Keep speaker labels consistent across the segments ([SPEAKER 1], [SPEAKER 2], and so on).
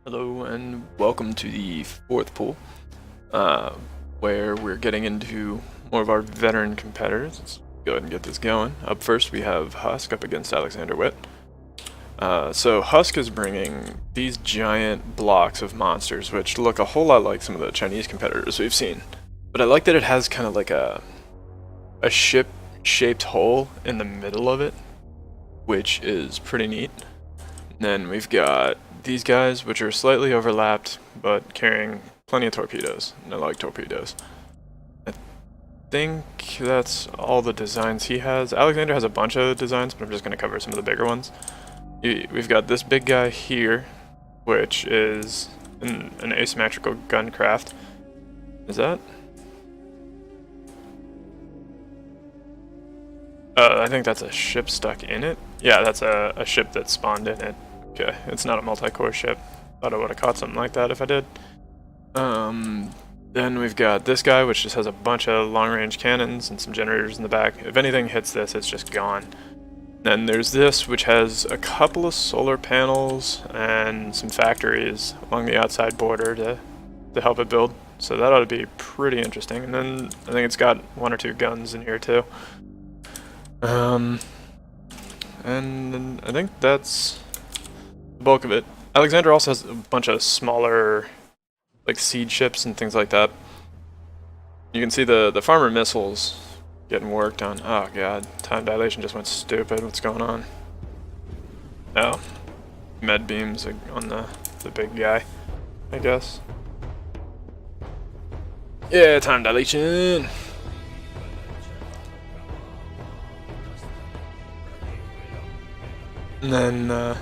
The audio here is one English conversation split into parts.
[SPEAKER 1] Hello and welcome to the fourth pool, where we're getting into more of our veteran competitors. Let's go ahead and get this going. Up first we have Husk up against Alexander Witt. So Husk is bringing these giant blocks of monsters, which look a whole lot like some of the Chinese competitors we've seen. But I like that it has kind of like a ship-shaped hole in the middle of it, which is pretty neat. And then we've got these guys, which are slightly overlapped, but carrying plenty of torpedoes, and I like torpedoes. I think that's all the designs he has. Alexander has a bunch of designs, but I'm just going to cover some of the bigger ones. We've got this big guy here, which is an asymmetrical gun craft. Is that? I think that's a ship stuck in it. Yeah, that's a ship that spawned in it. Okay, it's not a multi-core ship. Thought I would have caught something like that if I did. Then we've got this guy, which just has a bunch of long-range cannons and some generators in the back. If anything hits this, it's just gone. Then there's this, which has a couple of solar panels and some factories along the outside border to help it build. So that ought to be pretty interesting. And then I think it's got one or two guns in here too. And I think that's the bulk of it. Alexander also has a bunch of smaller, like, seed ships and things like that. You can see the farmer missiles getting worked on. Oh god, time dilation just went stupid. What's going on? Oh, med beams on the big guy, I guess. Yeah, time dilation. And then,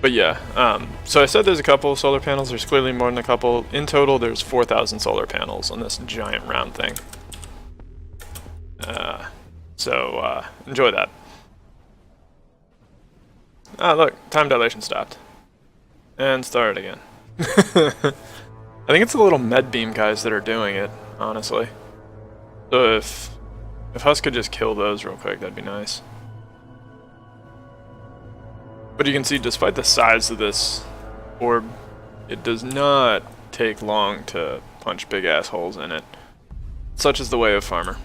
[SPEAKER 1] but yeah, so I said there's a couple solar panels. There's clearly more than a couple. In total, there's 4,000 solar panels on this giant round thing. So enjoy that. Ah, look, time dilation stopped. And started again. I think it's the little med beam guys that are doing it, honestly. So if Husk could just kill those real quick, that'd be nice. But you can see, despite the size of this orb, it does not take long to punch big ass holes in it. Such is the way of Farmer.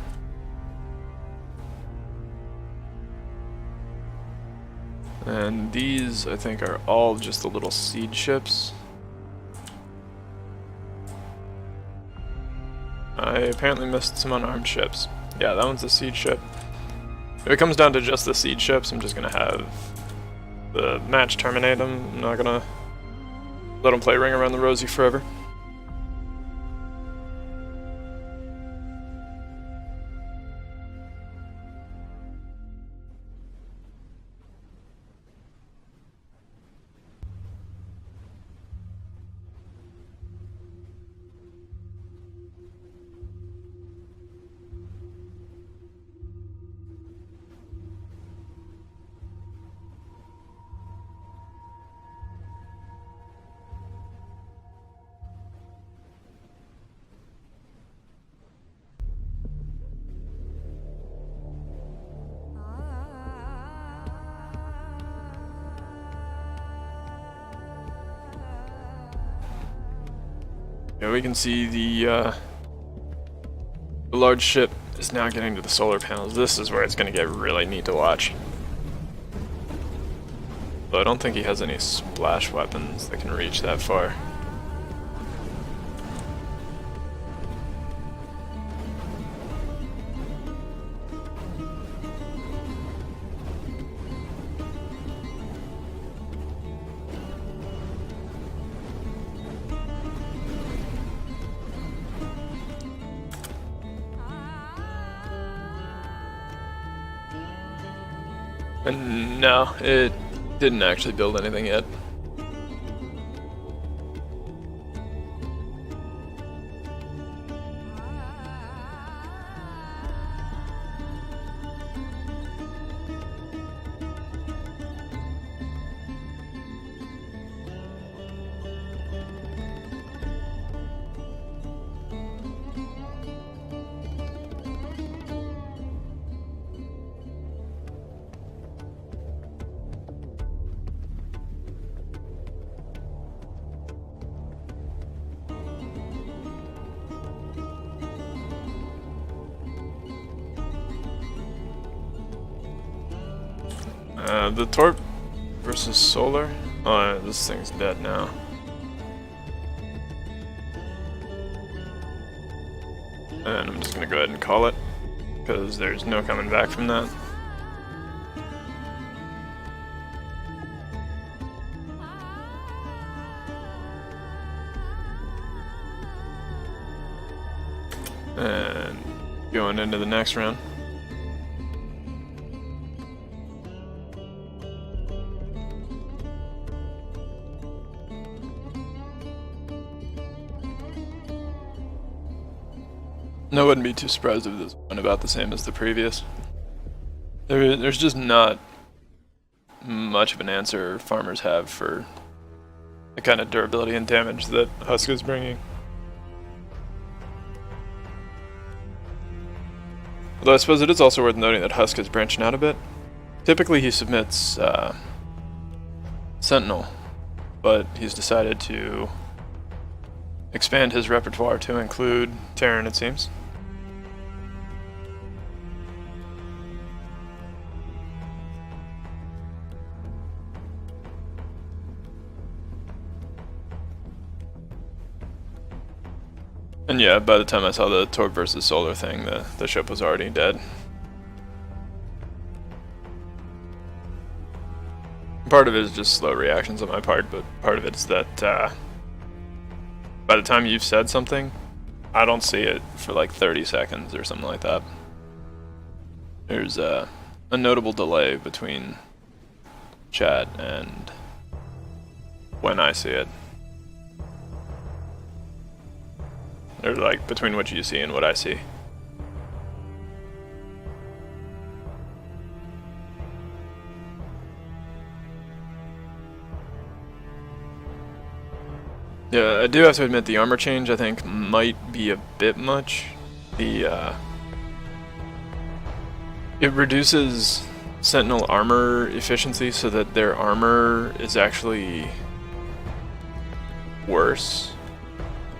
[SPEAKER 1] And these, I think, are all just the little seed ships. I apparently missed some unarmed ships. Yeah, that one's a seed ship. If it comes down to just the seed ships, I'm just gonna have the match terminate them. I'm not gonna let them play Ring Around the Rosie forever. Yeah, we can see the large ship is now getting to the solar panels. This is where it's going to get really neat to watch. Though I don't think he has any splash weapons that can reach that far. And no, it didn't actually build anything yet. The Torp versus Solar. Oh, this thing's dead now. And I'm just gonna go ahead and call it, because there's no coming back from that. And going into the next round. I wouldn't be too surprised if this went about the same as the previous. There's just not much of an answer farmers have for the kind of durability and damage that Husk is bringing. Although I suppose it is also worth noting that Husk is branching out a bit. Typically he submits Sentinel, but he's decided to expand his repertoire to include Terran, it seems. And yeah, by the time I saw the Torp versus Solar thing, the ship was already dead. Part of it is just slow reactions on my part, but part of it is that by the time you've said something, I don't see it for like 30 seconds or something like that. There's a notable delay between chat and when I see it. Or like between what you see and what I see. Yeah, I do have to admit the armor change I think might be a bit much. It reduces Sentinel armor efficiency so that their armor is actually worse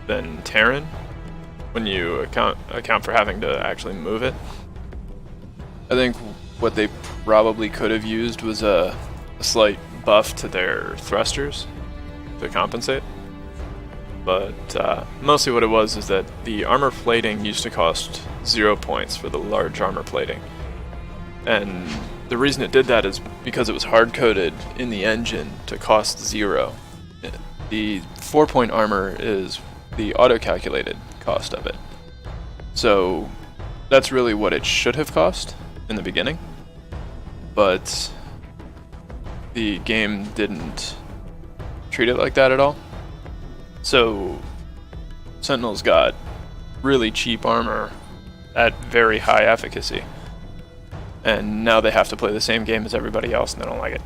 [SPEAKER 1] than Terran when you account for having to actually move it. I think what they probably could have used was a slight buff to their thrusters to compensate. But mostly what it was is that the armor plating used to cost 0 points for the large armor plating. And the reason it did that is because it was hard-coded in the engine to cost 0. The 4-point armor is the auto-calculated cost of it. So that's really what it should have cost in the beginning. But the game didn't treat it like that at all. So Sentinel's got really cheap armor at very high efficacy. And now they have to play the same game as everybody else and they don't like it.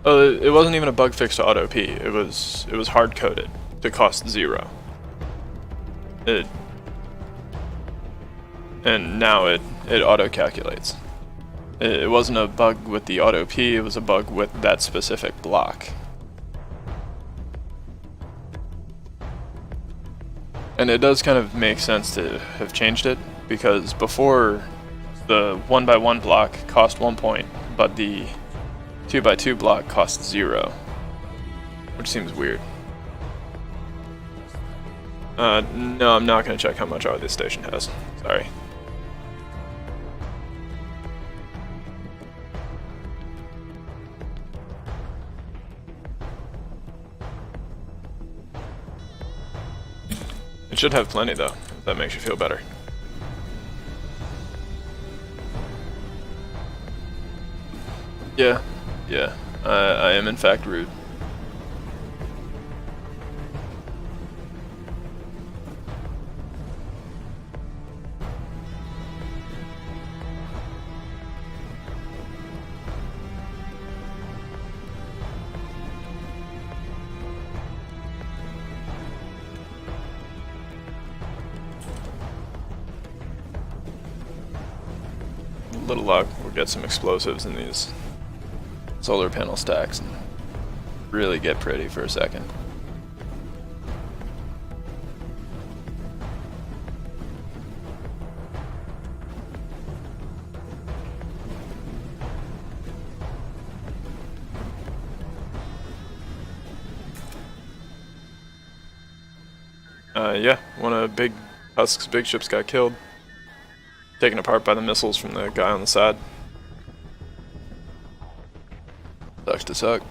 [SPEAKER 1] It wasn't even a bug fix to auto P. It was hard coded to cost 0. And now it auto calculates. It wasn't a bug with the auto P. It was a bug with that specific block. And it does kind of make sense to have changed it, because before the 1x1 block cost 1 point, but the 2x2 block costs 0, which seems weird. No, I'm not going to check how much R this station has. Sorry. It should have plenty though, if that makes you feel better. Yeah, I am in fact rude. Little luck, we'll get some explosives in these solar panel stacks and really get pretty for a second. Yeah, one of Big Husk's big ships got killed, taken apart by the missiles from the guy on the side. Sucks to suck.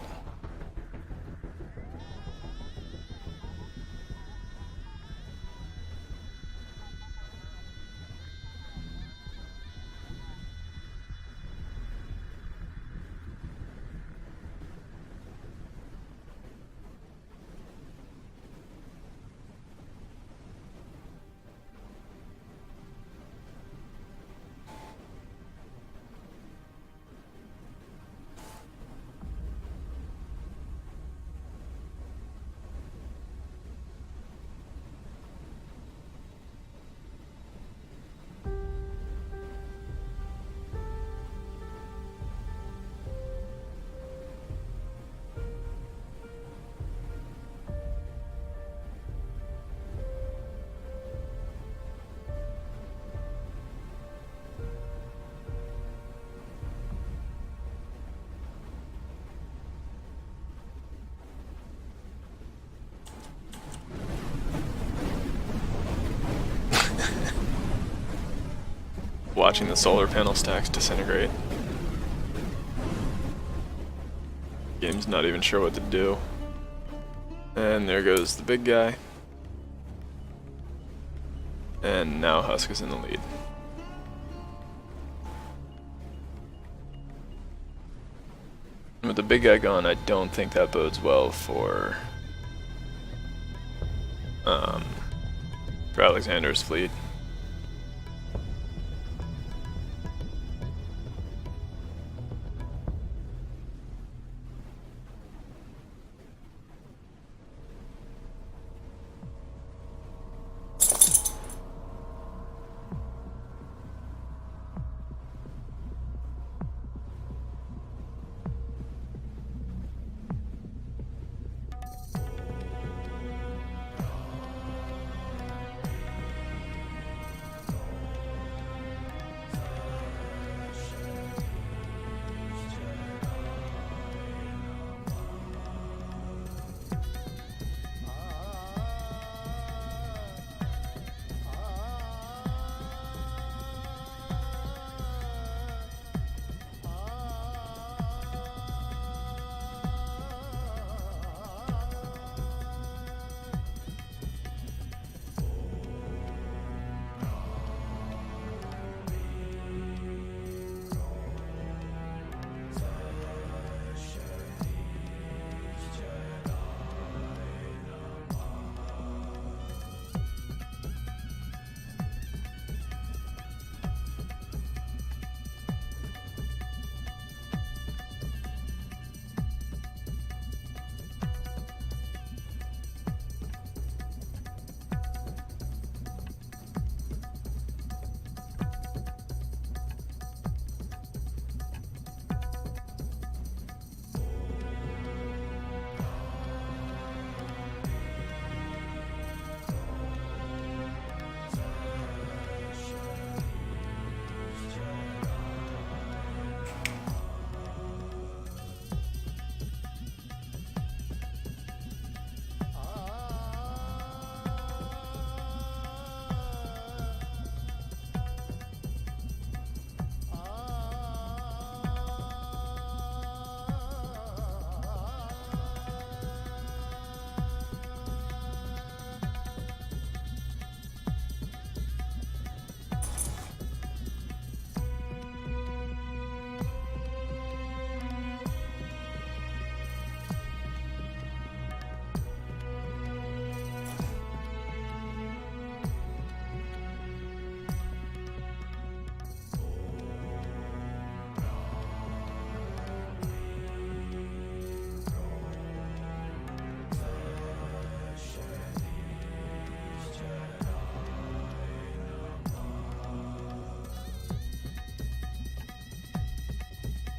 [SPEAKER 1] Watching the solar panel stacks disintegrate. Game's not even sure what to do. And there goes the big guy. And now Husk is in the lead. With the big guy gone, I don't think that bodes well for Alexander's fleet.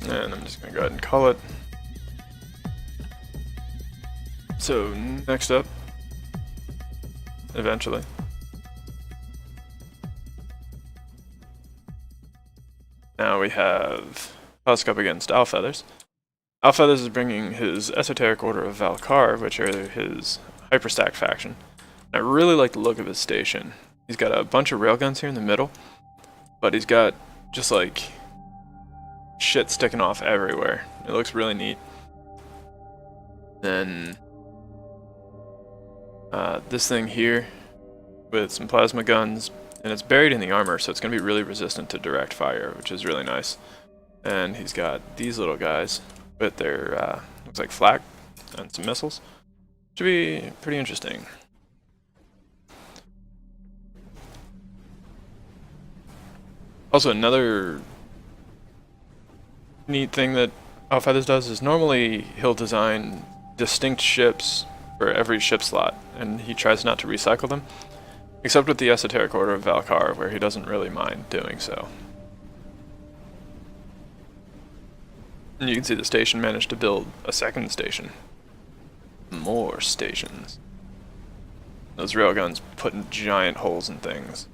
[SPEAKER 1] And I'm just gonna go ahead and call it. So next up, eventually, now we have Husk up against Alfeathers. Alfeathers is bringing his Esoteric Order of Valkar, which are his hyperstack faction. I really like the look of his station. He's got a bunch of railguns here in the middle, but he's got just like shit sticking off everywhere. It looks really neat. Then this thing here with some plasma guns, and it's buried in the armor, so it's going to be really resistant to direct fire, which is really nice. And he's got these little guys with their, looks like flak and some missiles. Should be pretty interesting. Also, another neat thing that Alfeathers does is normally he'll design distinct ships for every ship slot, and he tries not to recycle them, except with the Esoteric Order of Valkar, where he doesn't really mind doing so. And you can see the station managed to build a second station. More stations. Those railguns putting giant holes in things.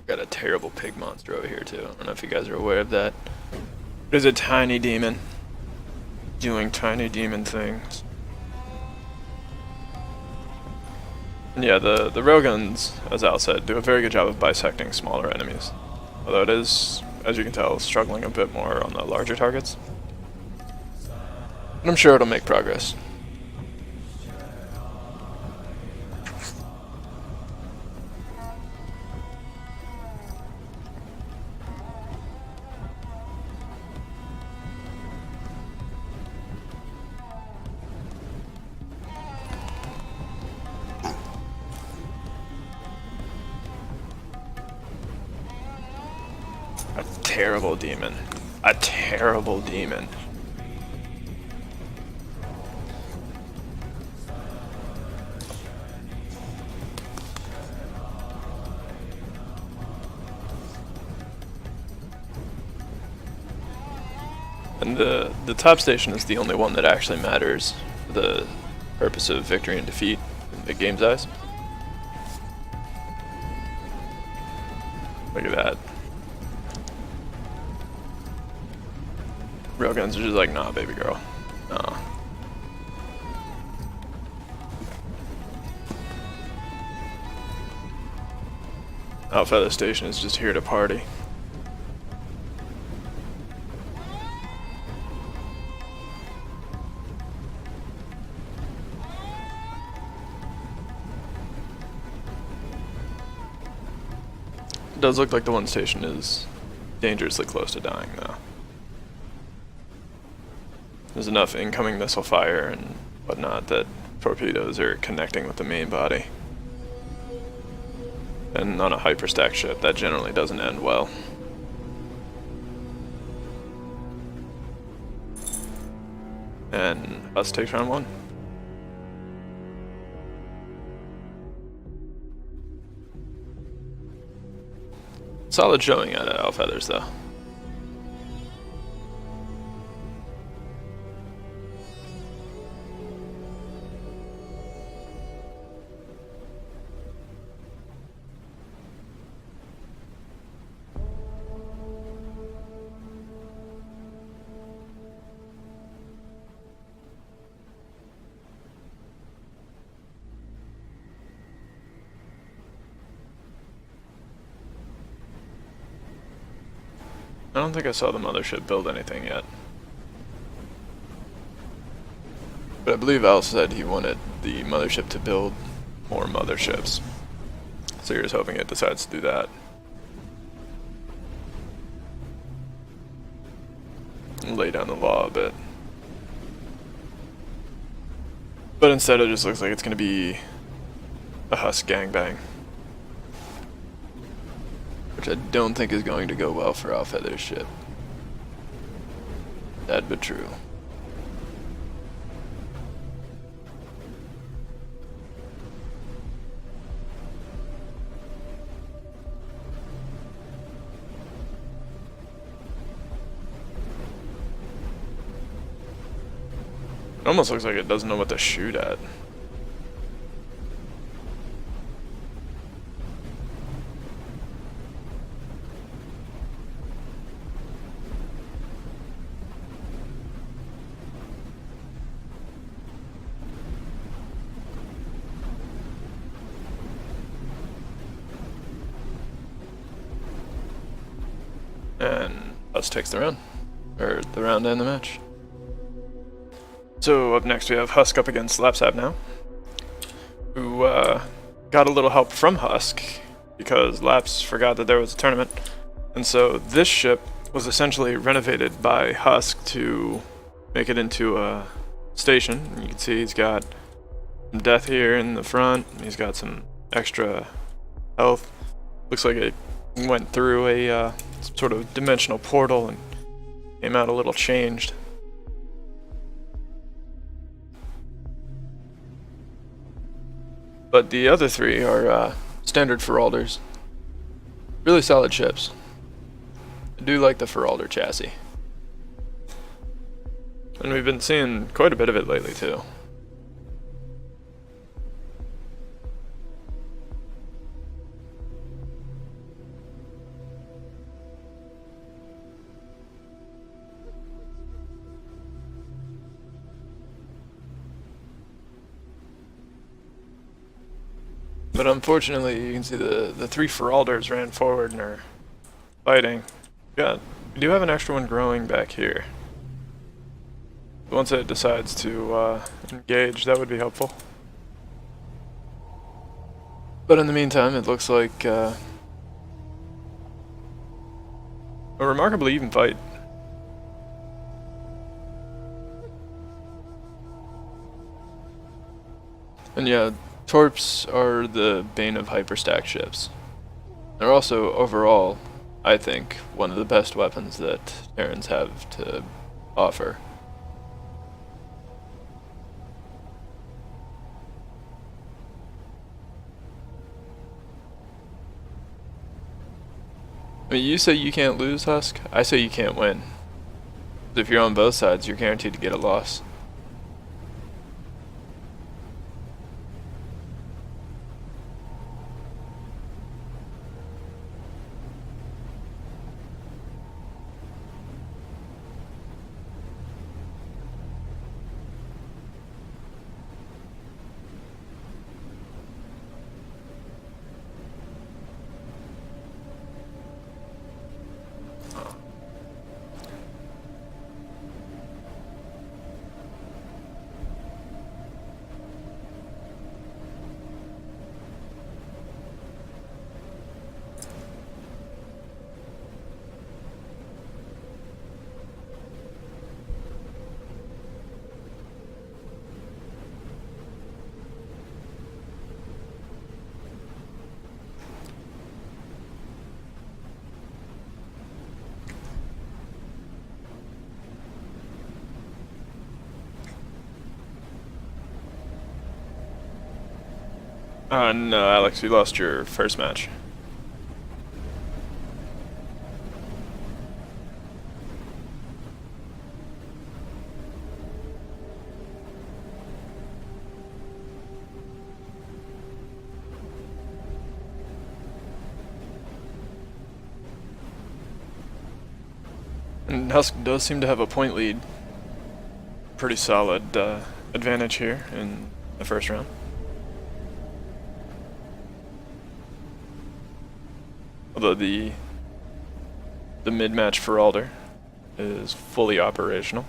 [SPEAKER 1] Got a terrible pig monster over here too. I don't know if you guys are aware of that. There's a tiny demon doing tiny demon things. And yeah, the railguns, as Al said, do a very good job of bisecting smaller enemies. Although it is, as you can tell, struggling a bit more on the larger targets. But I'm sure it'll make progress. A terrible demon. A terrible demon. And the top station is the only one that actually matters for the purpose of victory and defeat in the game's eyes. Look at that. Railguns are just like, nah, baby girl. Nah. Alfeather Station is just here to party. It does look like the one station is dangerously close to dying, though. There's enough incoming missile fire and whatnot that torpedoes are connecting with the main body. And on a hyperstack ship, that generally doesn't end well. And us takes round one. Solid showing out of Alfeathers, though. don't think I saw the mothership build anything yet. But I believe Al said he wanted the mothership to build more motherships. So you're just hoping it decides to do that. And lay down the law a bit. But instead it just looks like it's going to be a Husk gangbang. Which I don't think is going to go well for Al Feather's ship. Sad but true. It almost looks like it doesn't know what to shoot at. And us takes the round. Or the round and the match. So up next we have Husk up against Lapsap now, who got a little help from Husk because Laps forgot that there was a tournament, and so this ship was essentially renovated by Husk to make it into a station. You can see he's got some death here in the front, he's got some extra health. Looks like it went through a sort of dimensional portal and came out a little changed. But the other three are standard Feralders. Really solid ships. I do like the Feralder chassis. And we've been seeing quite a bit of it lately too. But unfortunately, you can see the three Feralders ran forward and are fighting. We do have an extra one growing back here. Once it decides to engage, that would be helpful. But in the meantime, it looks like a remarkably even fight. And yeah, Torps are the bane of hyperstack ships. They're also, overall, I think, one of the best weapons that Terrans have to offer. I mean, you say you can't lose, Husk. I say you can't win. If you're on both sides, you're guaranteed to get a loss. No, Alex, you lost your first match. And Husk does seem to have a point lead. Pretty solid advantage here in the first round. Although the The mid-match Feralder is fully operational.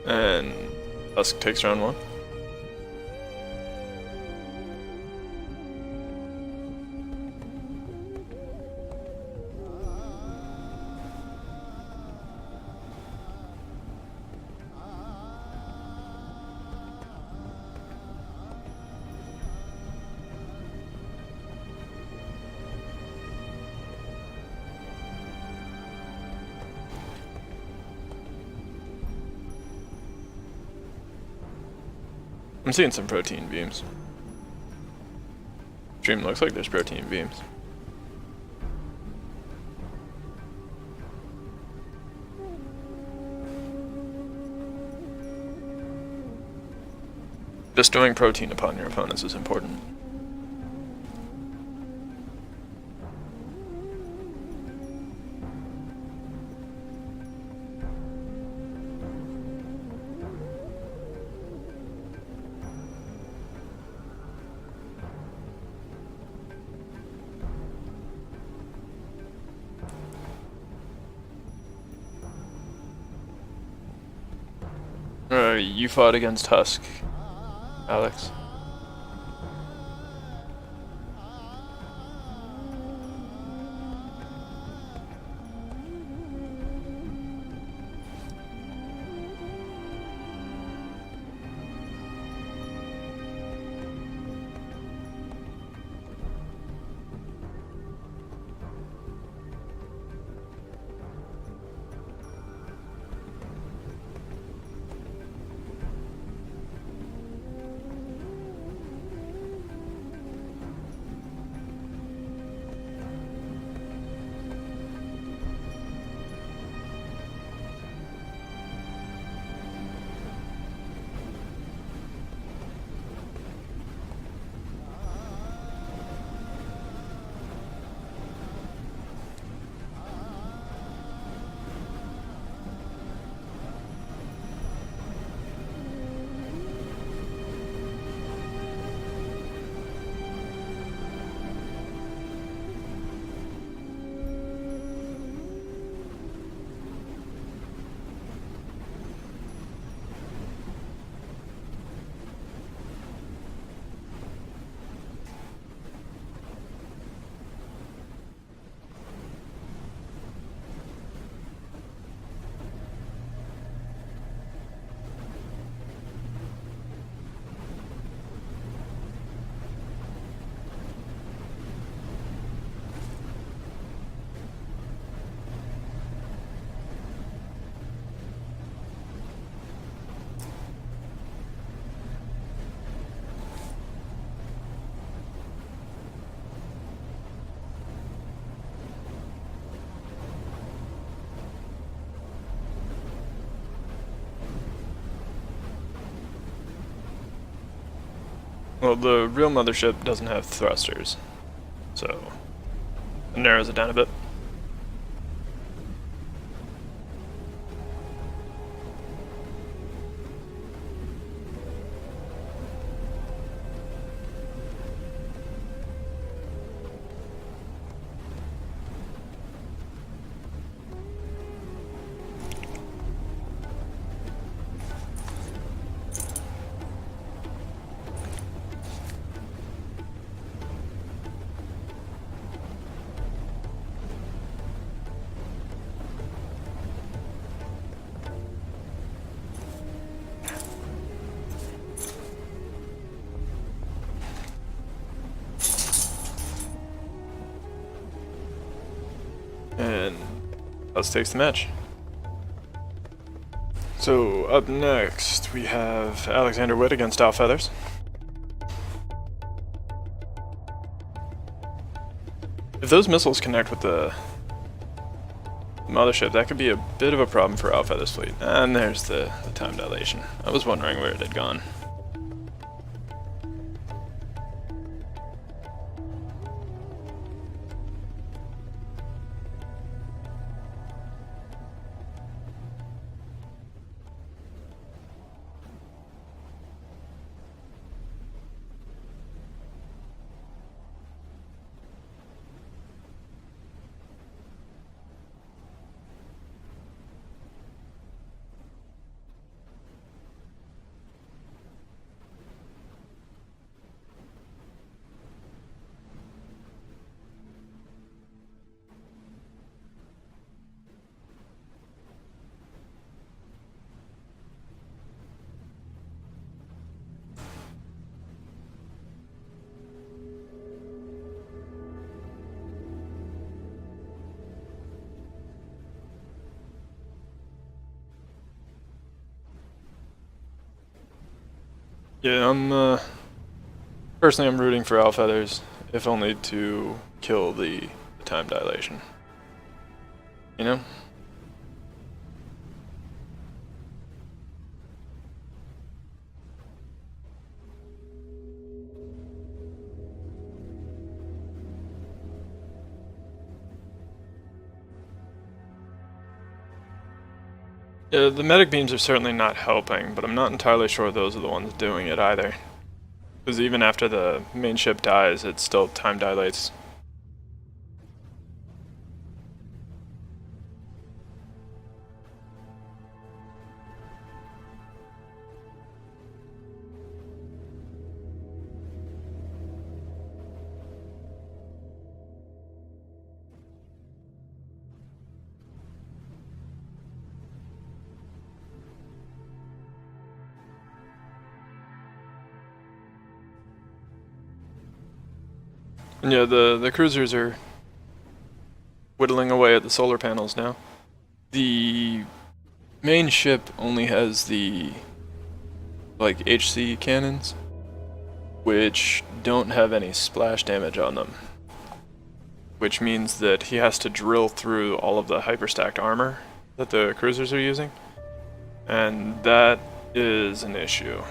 [SPEAKER 1] And Tusk takes round 1. I'm seeing some protein beams. Stream looks like there's protein beams. Bestowing protein upon your opponents is important. You fought against Husk, Alex. Well, the real mothership doesn't have thrusters, so it narrows it down a bit. and us takes the match. So up next we have Alexander Witt against Al Feathers. If those missiles connect with the mothership, that could be a bit of a problem for Al Feathers' fleet. And there's the time dilation. I was wondering where it had gone. Yeah, personally I'm rooting for Al Feathers, if only to kill the time dilation. You know? Yeah, the medic beams are certainly not helping, but I'm not entirely sure those are the ones doing it either. Because even after the main ship dies, it still time dilates. And yeah, the cruisers are whittling away at the solar panels now. The main ship only has the like HC cannons, which don't have any splash damage on them, which means that he has to drill through all of the hyperstacked armor that the cruisers are using, and that is an issue.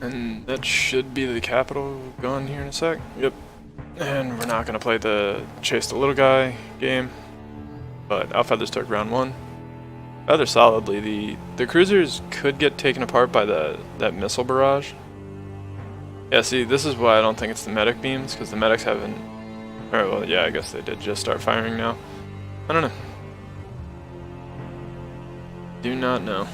[SPEAKER 1] And that should be the capital gone here in a sec. Yep. And we're not going to play the chase the little guy game, but Al Feathers took round one rather solidly. The cruisers could get taken apart by that missile barrage. Yeah, see, this is why I don't think it's the medic beams, because the medics haven't... Or, well, yeah, I guess they did just start firing now. I don't know. Do not know.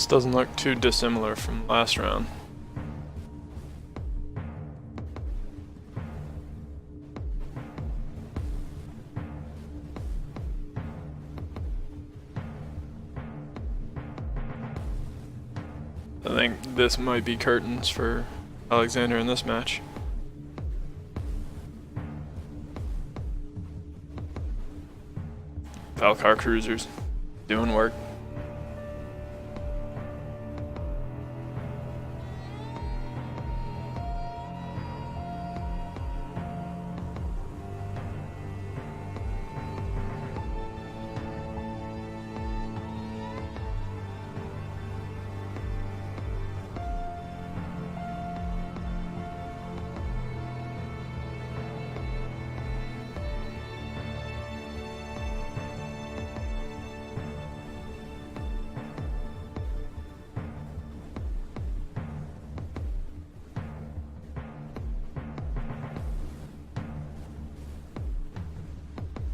[SPEAKER 1] This doesn't look too dissimilar from last round. I think this might be curtains for Alexander in this match. Valkar cruisers doing work.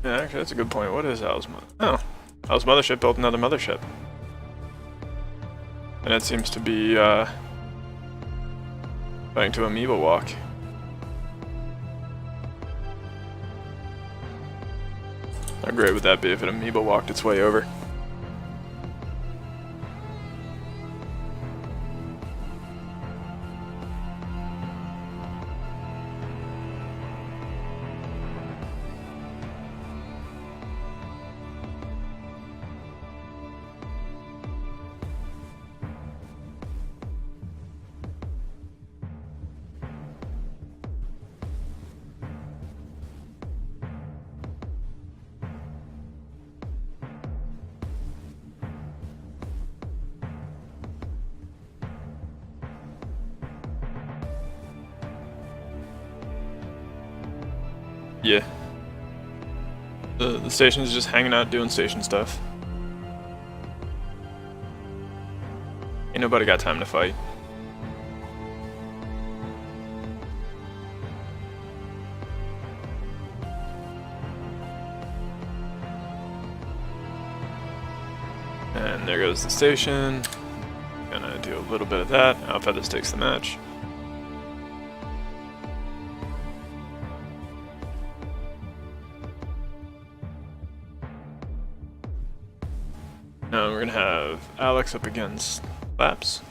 [SPEAKER 1] Yeah, actually, that's a good point. What is Al's Al's mothership built another mothership. And it seems to be, going to Amoeba Walk. How great would that be if an Amoeba walked its way over? Yeah. The station's just hanging out doing station stuff. Ain't nobody got time to fight. And there goes the station. Gonna do a little bit of that. Outfeathers takes the match. Now we're gonna have Alex up against Laps.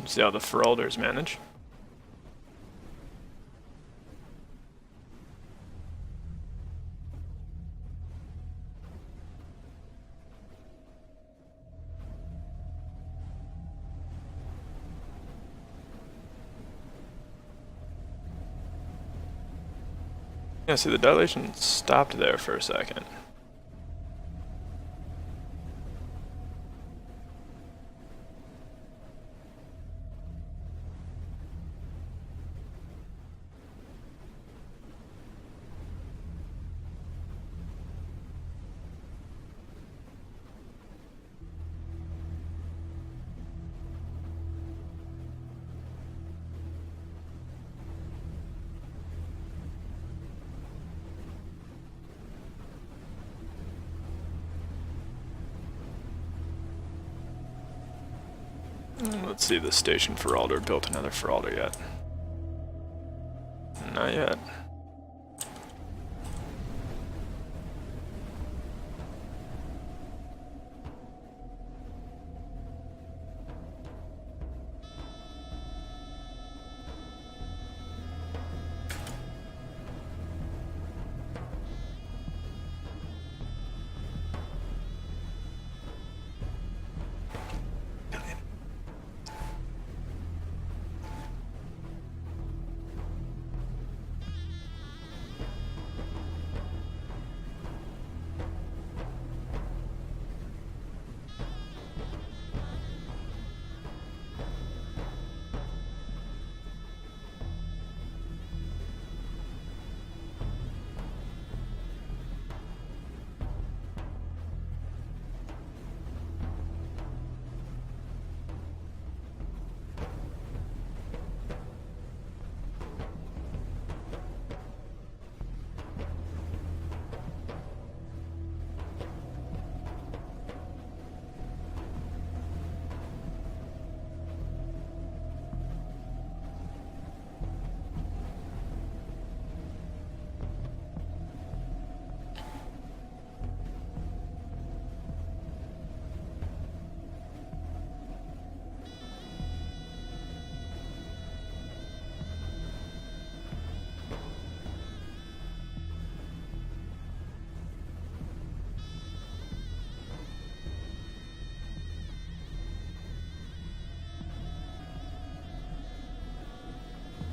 [SPEAKER 1] See how the Feralders manage. Yeah, see, the dilation stopped there for a second. Let's see, the station Feralder built another Feralder yet. Not yet.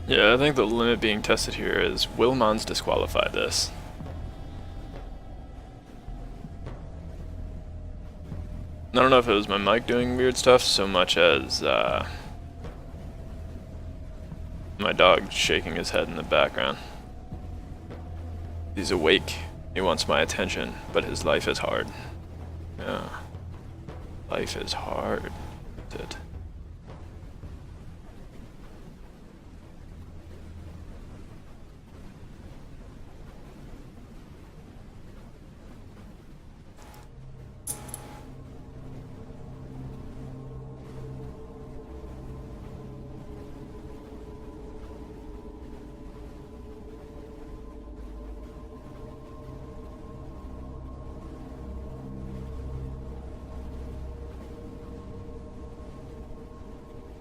[SPEAKER 1] Yeah, I think the limit being tested here is, will Mons disqualify this? I don't know if it was my mic doing weird stuff so much as my dog shaking his head in the background. He's awake. He wants my attention, but his life is hard. Yeah. Life is hard. It.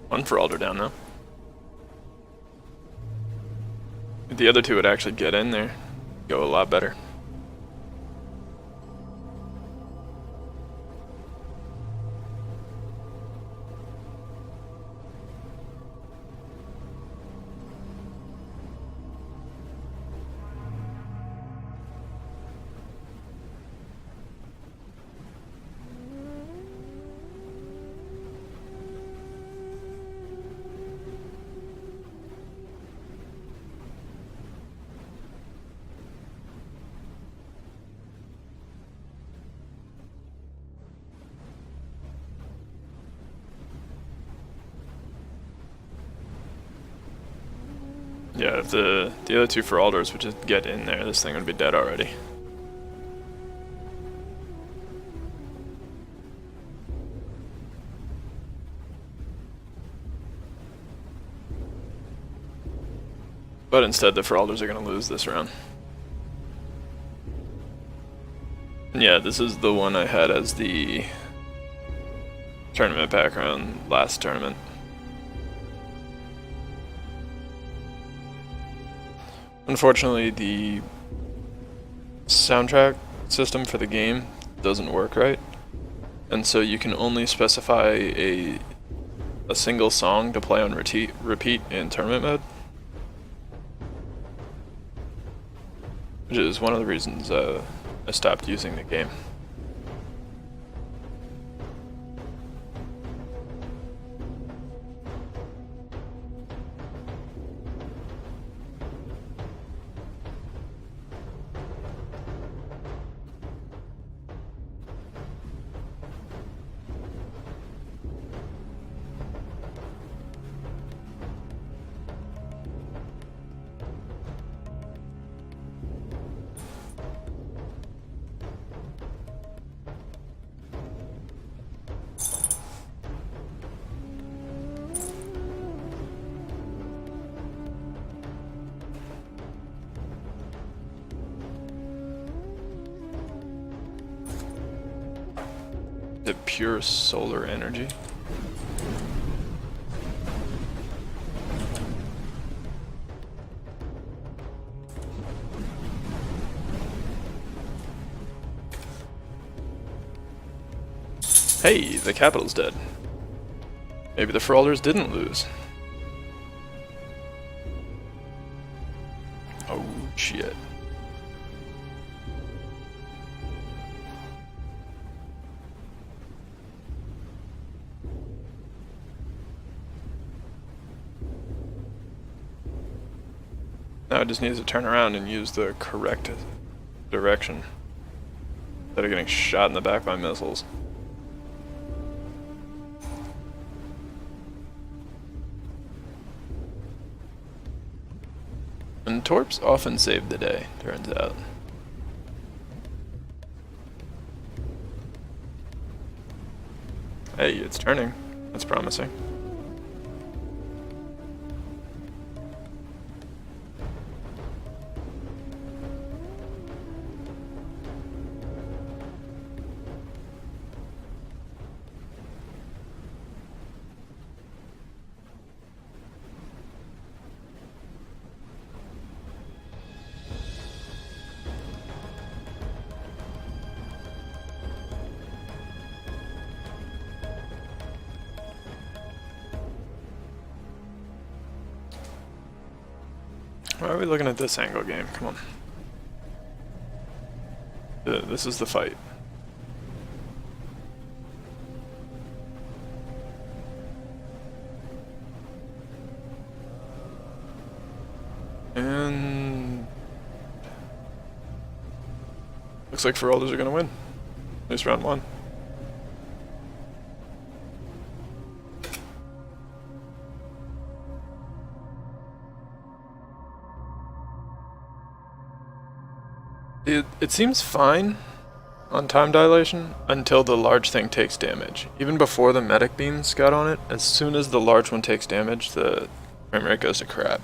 [SPEAKER 1] One for Alder down though. If the other two would actually get in there, go a lot better. Yeah, if the other two for Alders would just get in there, this thing would be dead already. But instead the Feralders are going to lose this round. And yeah, this is the one I had as the tournament background last tournament. Unfortunately, the soundtrack system for the game doesn't work right, and so you can only specify a single song to play on repeat in tournament mode, which is one of the reasons I stopped using the game. The pure solar energy. Hey, the capital's dead. Maybe the Feralders didn't lose. Oh, shit. Now it just needs to turn around and use the correct direction instead of getting shot in the back by missiles. And torps often save the day, turns out. Hey, it's turning. That's promising. Why are we looking at this angle game? Come on. This is the fight. And looks like Feralders are gonna win. At least round one. It seems fine on time dilation until the large thing takes damage. Even before the medic beams got on it, as soon as the large one takes damage, the frame rate goes to crap.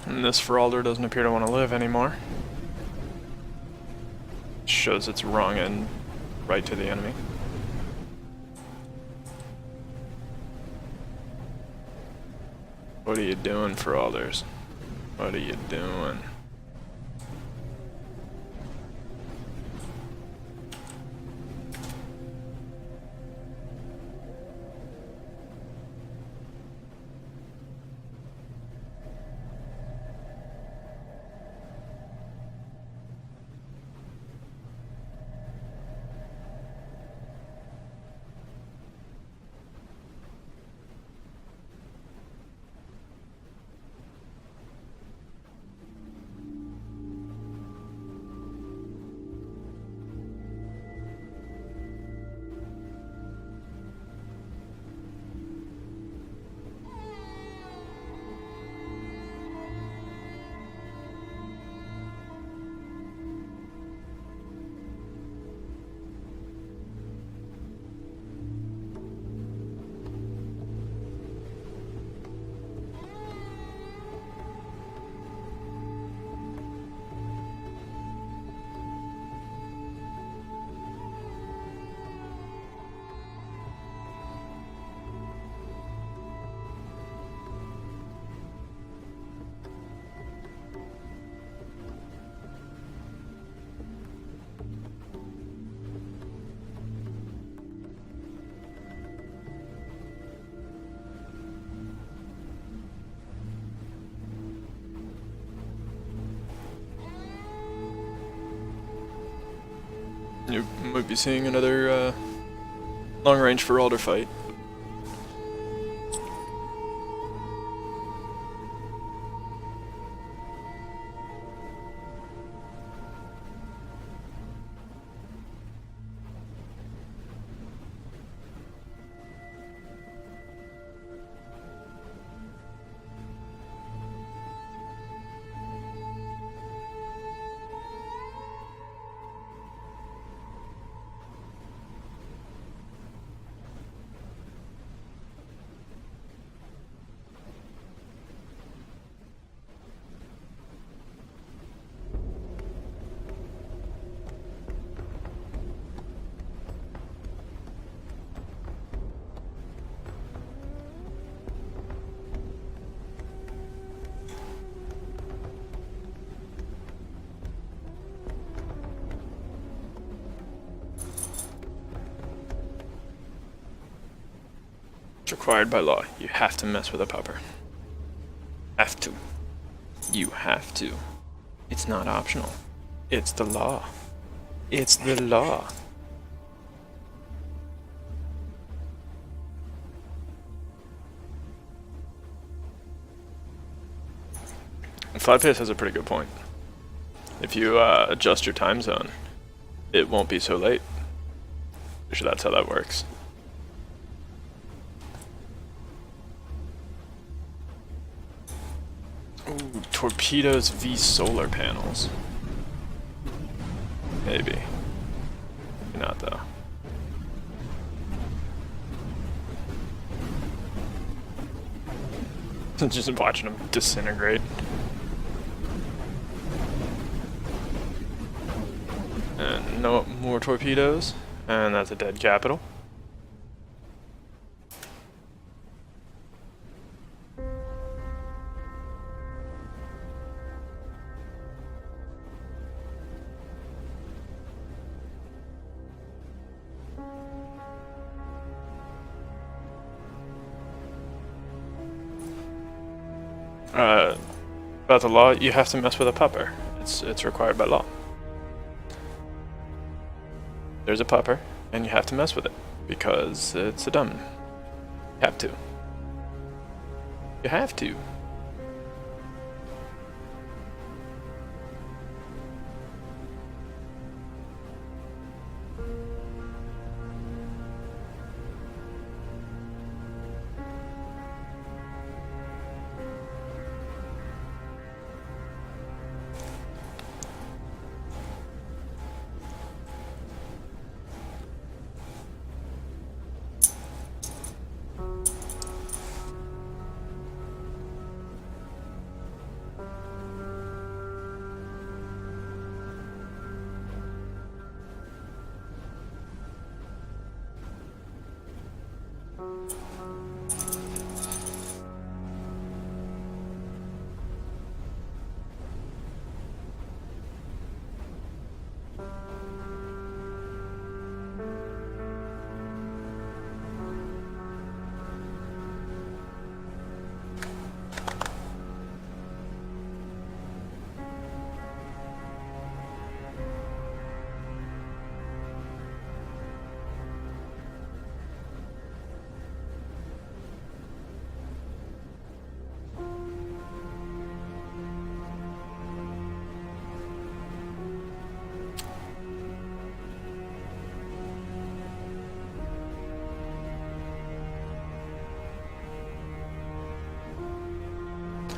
[SPEAKER 1] And this Feralder doesn't appear to want to live anymore. Shows its wrong end right to the enemy. What are you doing, Feralders? What are you doing? You might be seeing another long-range Feralder fight. It's required by law. You have to mess with a pupper. Have to. You have to. It's not optional. It's the law. It's the law. And 5 Pace has a pretty good point. if you adjust your time zone, it won't be so late. Pretty sure that's how that works. Ooh, torpedoes v solar panels. Maybe. Maybe not though. Just watching them disintegrate. And no more torpedoes. And that's a dead capital. About the law, you have to mess with a pupper. It's required by law. There's a pupper, and you have to mess with it because it's a dumb. You have to. You have to.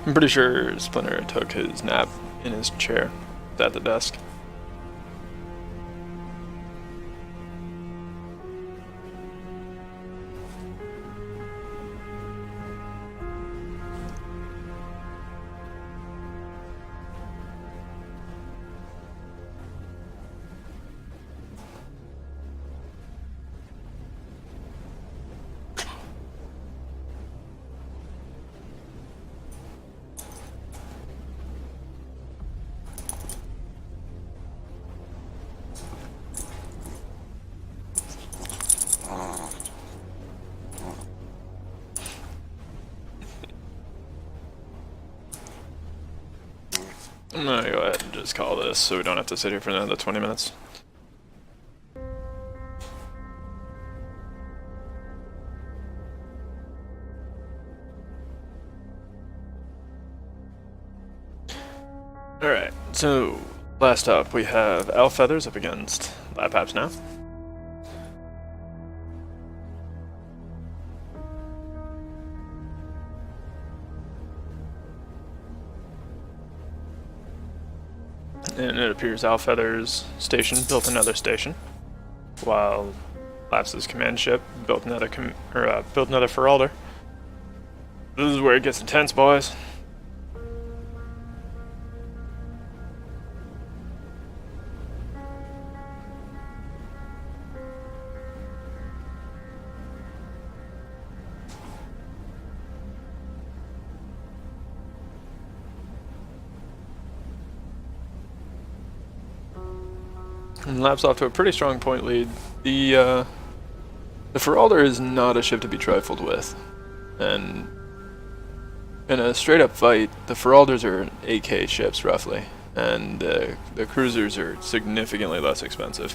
[SPEAKER 1] I'm pretty sure Splinter took his nap in his chair at the desk. I'm gonna go ahead and just call this so we don't have to sit here for another 20 minutes. Alright, so last up we have Owl Feathers up against Lab Paps now. And it appears Owl Feathers station built another station, while Laps's command ship built another built another Feralder. This is where it gets intense, boys. And Lap's off to a pretty strong point lead. The Feralder is not a ship to be trifled with, and in a straight-up fight, the Feralders are 8K ships roughly, and the cruisers are significantly less expensive,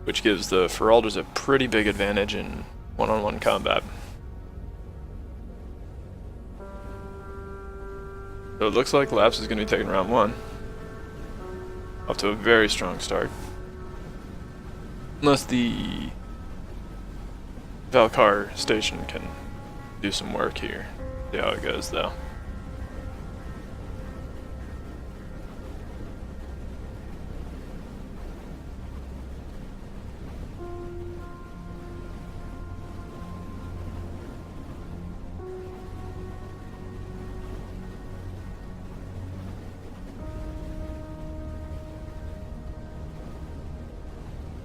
[SPEAKER 1] which gives the Feralders a pretty big advantage in one-on-one combat. So it looks like Laps is going to be taking round one. Off to a very strong start. Unless the Valkar station can do some work here. See how it goes though.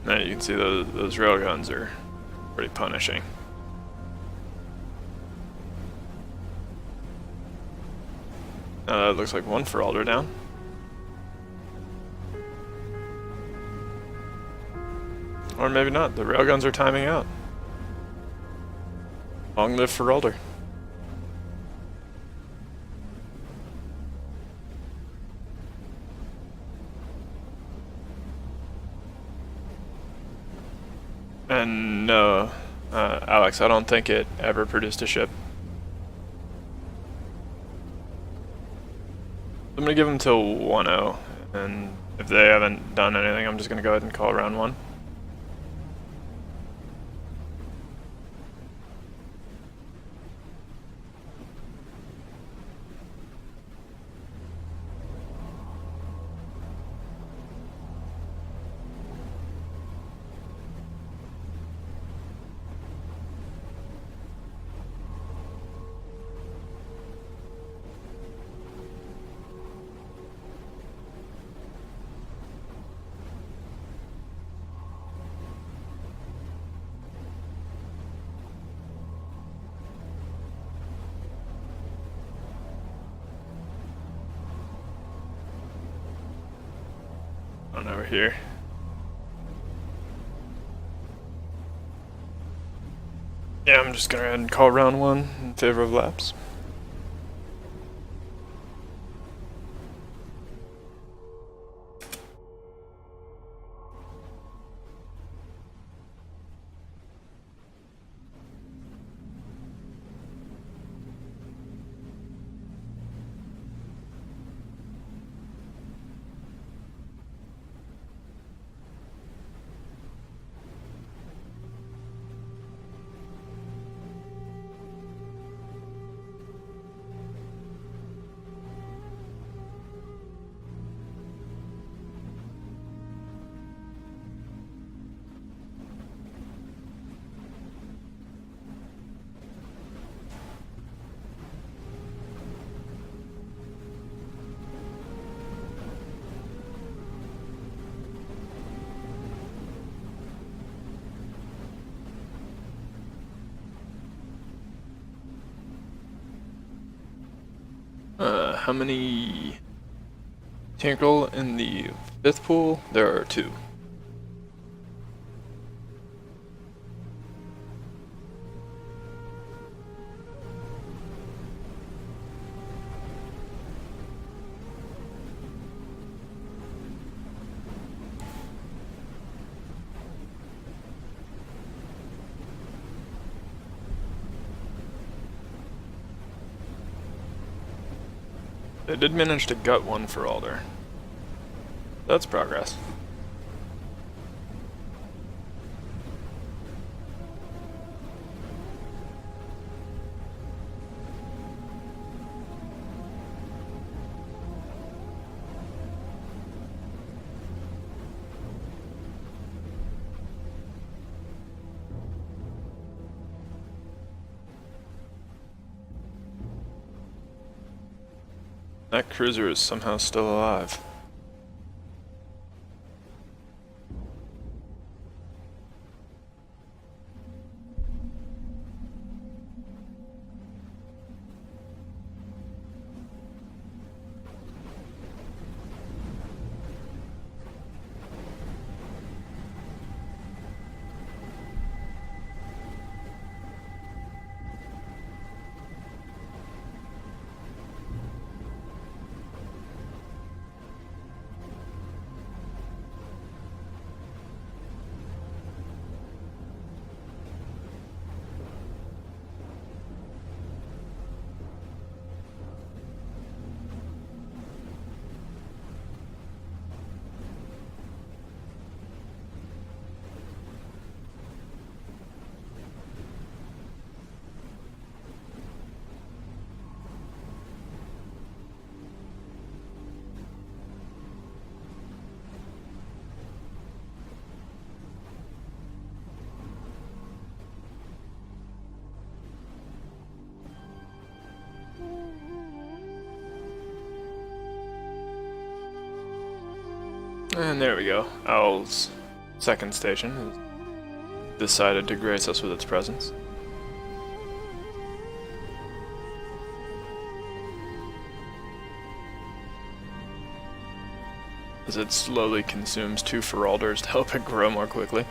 [SPEAKER 1] Now you can see those railguns are pretty punishing. It looks like one Feralder down. Or maybe not, the railguns are timing out. Long live Feralder. And no, Alex, I don't think it ever produced a ship. I'm gonna give them till 1-0, and if they haven't done anything, I'm just gonna go ahead and call round 1. On over here. Yeah, I'm just gonna go ahead and call round 1 in favor of laps. How many Tinkerle in the 5th pool? There are 2. They did manage to gut one Feralder. That's progress. That cruiser is somehow still alive. And there we go. Owl's second station has decided to grace us with its presence. As it slowly consumes 2 Feralders to help it grow more quickly.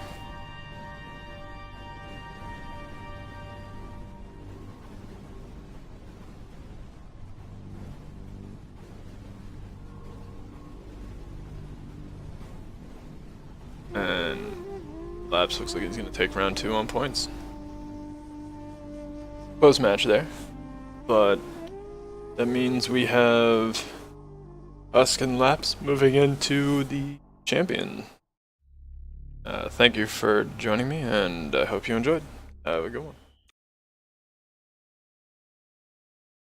[SPEAKER 1] And Labs looks like he's going to take round 2 on points. Close match there, but that means we have Husk and Laps moving into the champion. Thank you for joining me, and I hope you enjoyed. Have a good one.